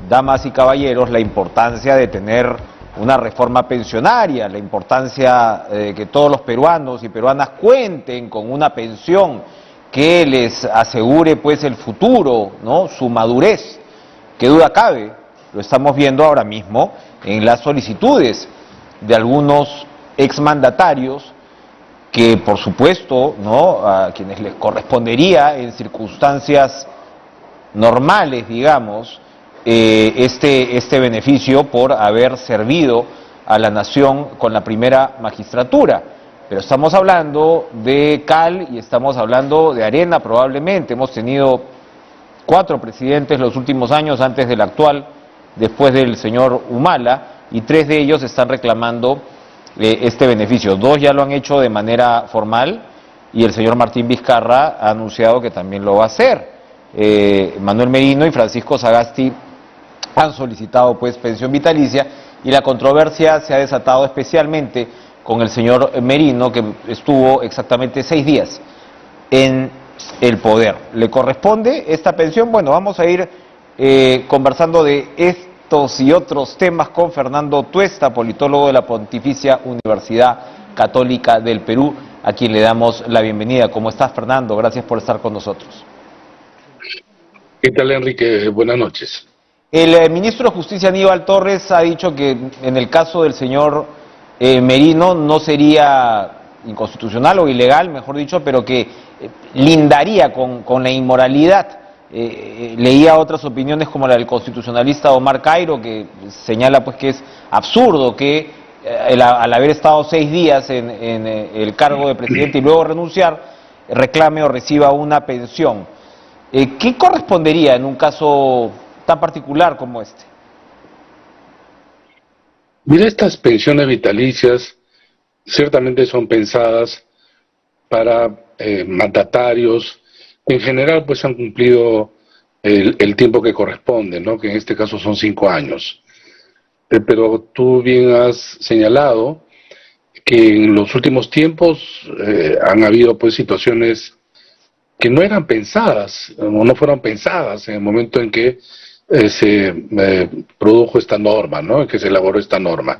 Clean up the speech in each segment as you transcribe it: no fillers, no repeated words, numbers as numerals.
damas y caballeros, la importancia de tener una reforma pensionaria, la importancia de que todos los peruanos y peruanas cuenten con una pensión que les asegure pues el futuro, ¿no? Su madurez. ¿Qué duda cabe? Lo estamos viendo ahora mismo en las solicitudes de algunos exmandatarios que, por supuesto, ¿no?, a quienes les correspondería en circunstancias normales, digamos, este beneficio por haber servido a la nación con la primera magistratura. Pero estamos hablando de cal y estamos hablando de arena probablemente. Hemos tenido 4 presidentes los últimos años antes del actual, después del señor Humala, y 3 de ellos están reclamando este beneficio. 2 ya lo han hecho de manera formal y el señor Martín Vizcarra ha anunciado que también lo va a hacer. Manuel Merino y Francisco Sagasti han solicitado pues pensión vitalicia, y la controversia se ha desatado especialmente con el señor Merino, que estuvo exactamente 6 días en el poder. ¿Le corresponde esta pensión? Bueno, vamos a ir conversando de estos y otros temas con Fernando Tuesta, politólogo de la Pontificia Universidad Católica del Perú, a quien le damos la bienvenida. ¿Cómo estás, Fernando? Gracias por estar con nosotros. ¿Qué tal, Enrique? Buenas noches. El ministro de Justicia, Aníbal Torres, ha dicho que en el caso del señor Merino no sería inconstitucional o ilegal, mejor dicho, pero que lindaría con la inmoralidad. Leía otras opiniones como la del constitucionalista Omar Cairo, que señala pues que es absurdo que al haber estado 6 días en el cargo de presidente y luego renunciar, reclame o reciba una pensión. ¿Qué correspondería en un caso tan particular como este? Mira, estas pensiones vitalicias ciertamente son pensadas para mandatarios que en general pues han cumplido el tiempo que corresponde, ¿no?, que en este caso son 5 años. Pero tú bien has señalado que en los últimos tiempos han habido pues situaciones que no eran pensadas o no fueron pensadas en el momento en que se produjo esta norma, ¿no?, en que se elaboró esta norma.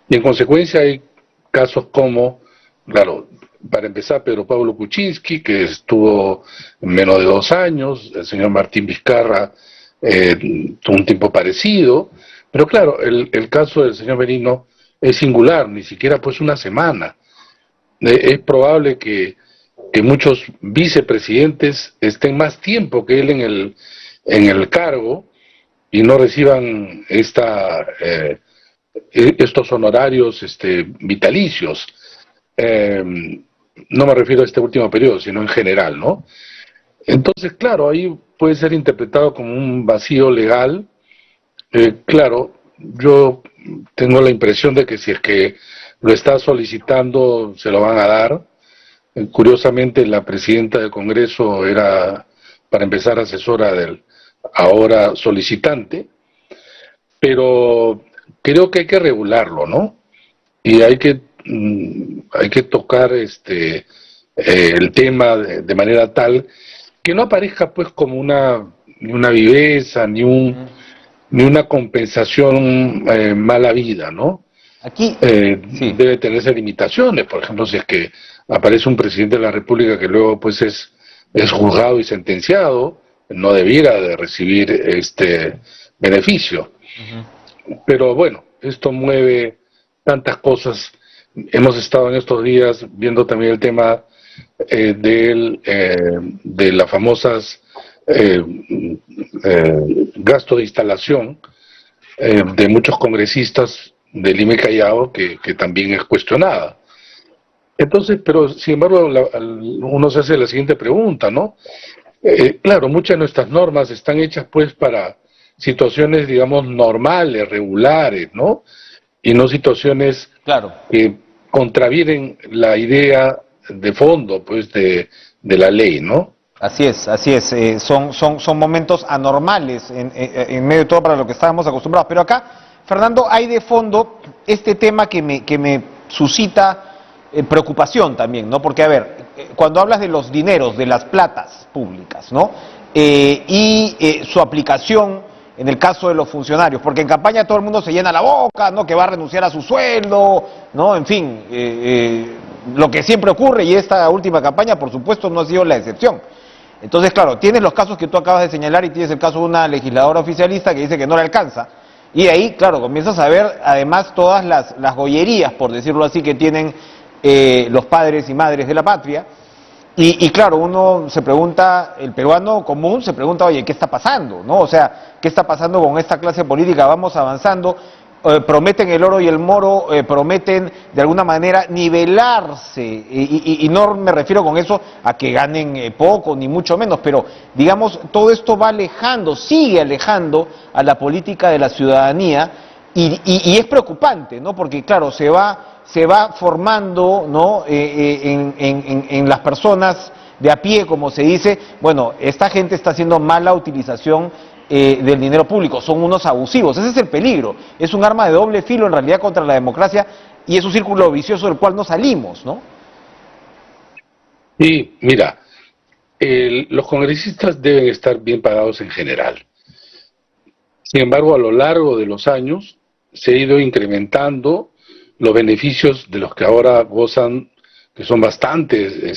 Y en consecuencia hay casos como, claro, para empezar, Pedro Pablo Kuczynski, que estuvo menos de 2 años, el señor Martín Vizcarra tuvo un tiempo parecido, pero claro, el caso del señor Merino es singular, ni siquiera pues una semana. Es probable que muchos vicepresidentes estén más tiempo que él en el cargo y no reciban estos honorarios vitalicios. No me refiero a este último periodo, sino en general, ¿no? Entonces, claro, ahí puede ser interpretado como un vacío legal. Claro, yo tengo la impresión de que si es que lo está solicitando, se lo van a dar. Curiosamente, la presidenta del Congreso era, para empezar, asesora del ahora solicitante, pero creo que hay que regularlo, ¿no? Y hay que tocar el tema de manera tal que no aparezca pues como ni una viveza, ni una compensación mala vida, ¿no? Aquí sí. Debe tenerse limitaciones. Por ejemplo, si es que aparece un presidente de la República que luego pues es juzgado y sentenciado, no debiera de recibir este beneficio. Pero bueno, esto mueve tantas cosas. Hemos estado en estos días viendo también el tema de las famosas gastos de instalación de muchos congresistas del Lima y Callao, que también es cuestionada. Entonces, pero sin embargo uno se hace la siguiente pregunta, ¿no? Claro, muchas de nuestras normas están hechas pues para situaciones, digamos, normales, regulares, ¿no? Y no situaciones que contravienen la idea de fondo pues de la ley, ¿no? Así es, así es. Son momentos anormales en medio de todo para lo que estábamos acostumbrados. Pero acá, Fernando, hay de fondo este tema que me suscita preocupación también, ¿no? Porque, a ver, cuando hablas de los dineros, de las platas públicas, ¿no? Y su aplicación en el caso de los funcionarios, porque en campaña todo el mundo se llena la boca, ¿no? Que va a renunciar a su sueldo, ¿no? En fin, lo que siempre ocurre, y esta última campaña, por supuesto, no ha sido la excepción. Entonces, claro, tienes los casos que tú acabas de señalar y tienes el caso de una legisladora oficialista que dice que no le alcanza, y ahí, claro, comienzas a ver además todas las gollerías, por decirlo así, que tienen los padres y madres de la patria. Y claro, uno se pregunta, el peruano común se pregunta, oye, ¿qué está pasando? ¿No? O sea, ¿qué está pasando con esta clase política? Vamos avanzando, prometen el oro y el moro, prometen de alguna manera nivelarse, y no me refiero con eso a que ganen poco, ni mucho menos, pero digamos, todo esto va alejando, sigue alejando a la política de la ciudadanía, y es preocupante, ¿no? Porque claro, se va formando, ¿no? En las personas de a pie, como se dice, bueno, esta gente está haciendo mala utilización del dinero público, son unos abusivos, ese es el peligro, es un arma de doble filo en realidad contra la democracia, y es un círculo vicioso del cual no salimos, ¿no? Y mira, los congresistas deben estar bien pagados en general. Sin embargo, a lo largo de los años se ha ido incrementando los beneficios de los que ahora gozan, que son bastante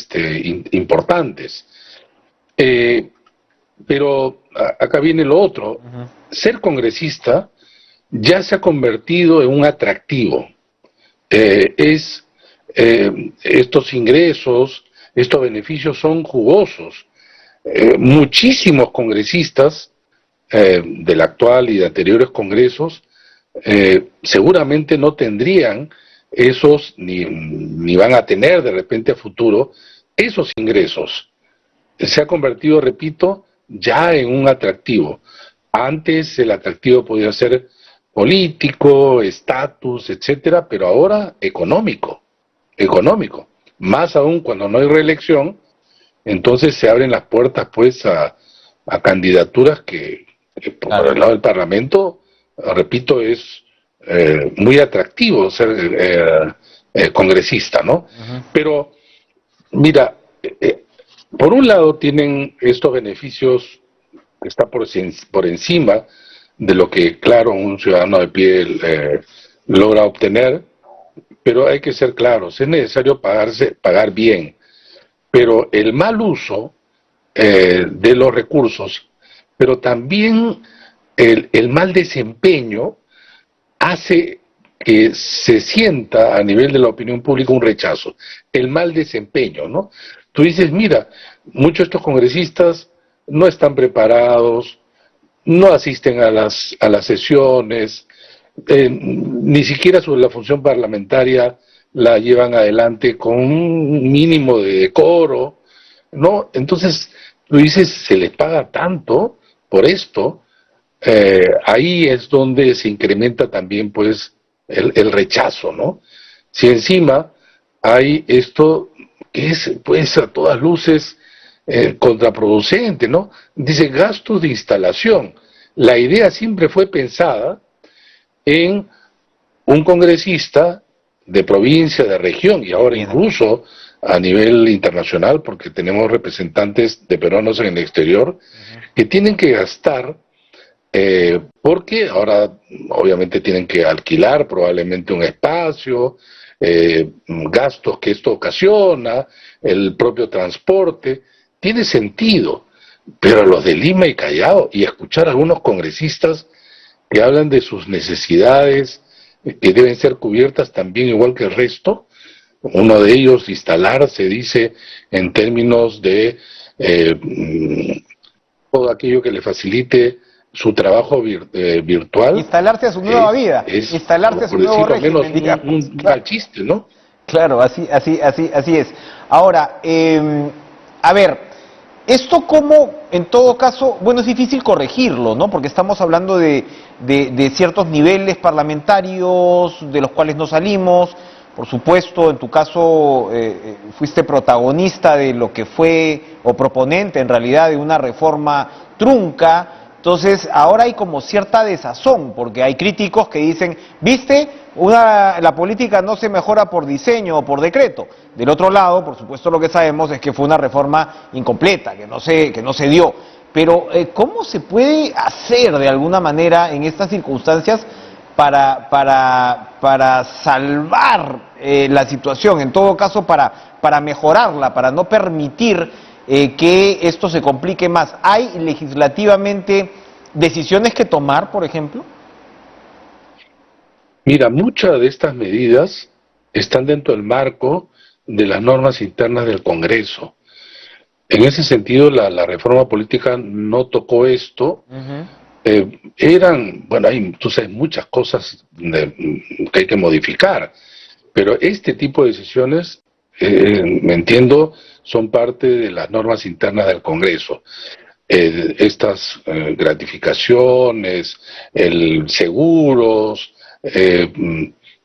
importantes. Pero acá viene lo otro. Ser congresista ya se ha convertido en un atractivo. Estos ingresos, estos beneficios son jugosos. Muchísimos congresistas del actual y de anteriores congresos seguramente no tendrían esos, ni van a tener de repente a futuro esos ingresos. Se ha convertido, repito, ya en un atractivo. Antes el atractivo podía ser político, estatus, etcétera, pero ahora económico. Más aún cuando no hay reelección, entonces se abren las puertas pues a candidaturas que por el lado del Parlamento, repito, es muy atractivo ser congresista, ¿no? Pero, mira, por un lado tienen estos beneficios que están por encima de lo que, claro, un ciudadano de pie logra obtener, pero hay que ser claros, es necesario pagar bien, pero el mal uso de los recursos, pero también el mal desempeño hace que se sienta a nivel de la opinión pública un rechazo, el mal desempeño, ¿no? Tú dices, mira, muchos de estos congresistas no están preparados, no asisten a las sesiones, ni siquiera sobre la función parlamentaria la llevan adelante con un mínimo de decoro, ¿no? Entonces, tú dices, se les paga tanto por esto, ahí es donde se incrementa también, pues, el rechazo, ¿no? Si encima hay esto que es, pues, a todas luces contraproducente, ¿no? Dice, gastos de instalación. La idea siempre fue pensada en un congresista de provincia, de región, y ahora incluso a nivel internacional, porque tenemos representantes de peruanos en el exterior, que tienen que gastar, porque ahora obviamente tienen que alquilar probablemente un espacio, gastos que esto ocasiona, el propio transporte, tiene sentido, pero los de Lima y Callao, y escuchar a algunos congresistas que hablan de sus necesidades, que deben ser cubiertas también igual que el resto, uno de ellos instalarse, dice, en términos de todo aquello que le facilite su trabajo virtual. Instalarse a su nueva vida, instalarse a su nuevo régimen, digamos. Un mal chiste, ¿no? Claro, así es. Ahora, a ver, esto como, en todo caso, bueno, es difícil corregirlo, ¿no? Porque estamos hablando de ciertos niveles parlamentarios de los cuales no salimos. Por supuesto, en tu caso, fuiste protagonista de lo que fue, o proponente en realidad, de una reforma trunca. Entonces, ahora hay como cierta desazón, porque hay críticos que dicen, ¿viste? La política no se mejora por diseño o por decreto. Del otro lado, por supuesto, lo que sabemos es que fue una reforma incompleta, que no se dio. Pero ¿cómo se puede hacer de alguna manera en estas circunstancias para salvar la situación, en todo caso para mejorarla, para no permitir que esto se complique más? ¿Hay legislativamente decisiones que tomar, por ejemplo? Mira, muchas de estas medidas están dentro del marco de las normas internas del Congreso. En ese sentido, la reforma política no tocó esto. Bueno, tú sabes, muchas cosas que hay que modificar, pero este tipo de decisiones, me entiendo, son parte de las normas internas del Congreso. Estas gratificaciones, seguros,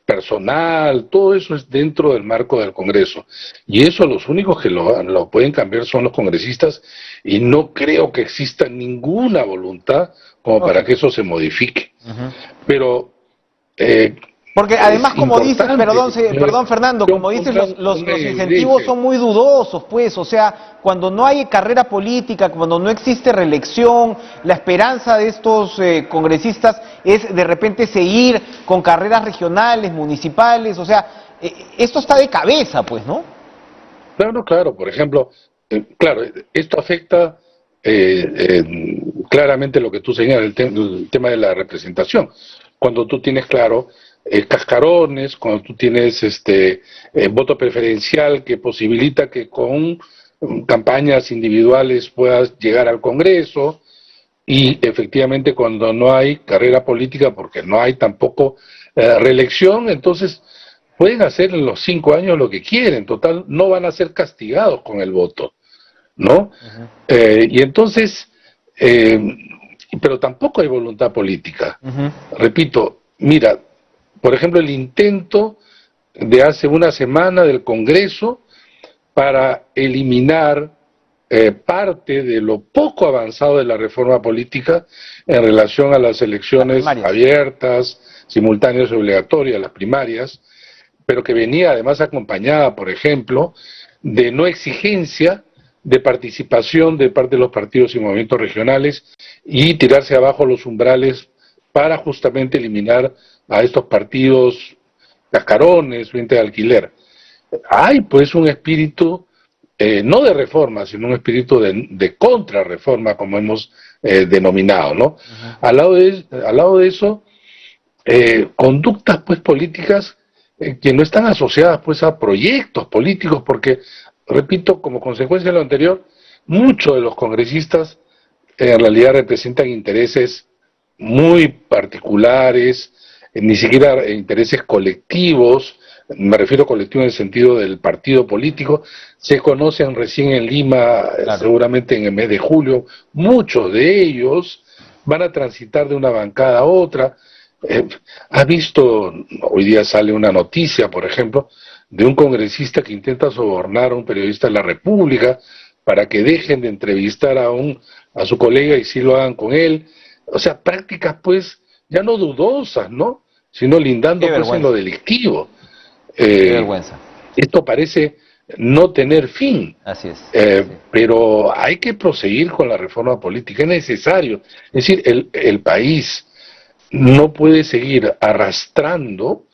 personal, todo eso es dentro del marco del Congreso. Y eso los únicos que lo pueden cambiar son los congresistas, y no creo que exista ninguna voluntad como para que eso se modifique. Pero porque además, como dices, perdón Fernando, como dices, los incentivos son muy dudosos, pues, o sea, cuando no hay carrera política, cuando no existe reelección, la esperanza de estos congresistas es de repente seguir con carreras regionales, municipales, o sea, esto está de cabeza, pues, ¿no? Claro, por ejemplo, claro, esto afecta claramente lo que tú señalas, el tema de la representación. Cuando tú tienes, claro, cascarones, cuando tú tienes voto preferencial que posibilita que con campañas individuales puedas llegar al Congreso, y efectivamente cuando no hay carrera política porque no hay tampoco reelección, entonces pueden hacer en los 5 años lo que quieren, total, no van a ser castigados con el voto, ¿no? Y entonces, pero tampoco hay voluntad política. Repito, mira, por ejemplo, el intento de hace una semana del Congreso para eliminar parte de lo poco avanzado de la reforma política en relación a las elecciones abiertas, simultáneas y obligatorias, las primarias, pero que venía además acompañada, por ejemplo, de no exigencia de participación de parte de los partidos y movimientos regionales, y tirarse abajo los umbrales para justamente eliminar a estos partidos cascarones, frente de alquiler. Hay pues un espíritu no de reforma, sino un espíritu de contrarreforma, como hemos denominado, ¿no? Al lado de eso, conductas pues políticas que no están asociadas pues a proyectos políticos, porque, repito, como consecuencia de lo anterior, muchos de los congresistas en realidad representan intereses muy particulares, ni siquiera intereses colectivos. Me refiero a colectivos en el sentido del partido político. Se conocen recién en Lima, seguramente en el mes de julio. Muchos de ellos van a transitar de una bancada a otra. ¿Has visto? Hoy día sale una noticia, por ejemplo, de un congresista que intenta sobornar a un periodista de la República para que dejen de entrevistar a su colega y sí lo hagan con él. O sea, prácticas pues ya no dudosas, ¿no? Sino lindando pues en lo delictivo. Qué vergüenza. Esto parece no tener fin. Así es. Pero hay que proseguir con la reforma política, es necesario. Es decir, el país no puede seguir arrastrando